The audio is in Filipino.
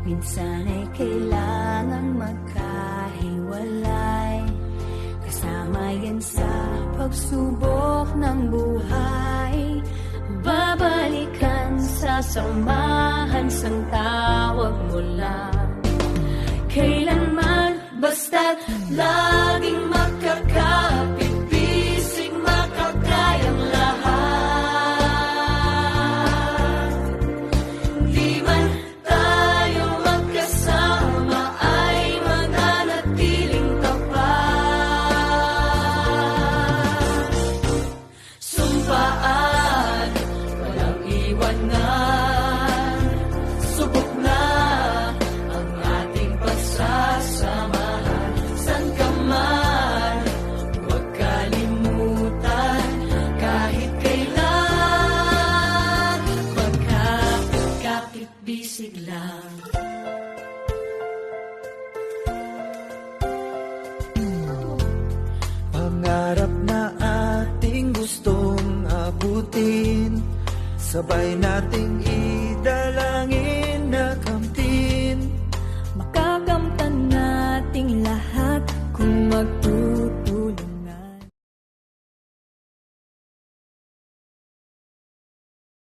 minsan ay kailangan magkahiwalay. Kasama yan sa pagsubok ng buhay. Babalikan, sasamahan, sang tawag mo lang. Kailanman, basta't laging magkakapit, bisig makakayang lahat. Di man tayo magkasama ay mananatiling tapat. Sumpaan, walang iwanan, subok na ang ating pagsasamahan. San ka man, huwag kalimutan, kahit kailan, magkapit-kapit bisig lang. Pangarap na ating gustong abutin, sabay nating idalangin.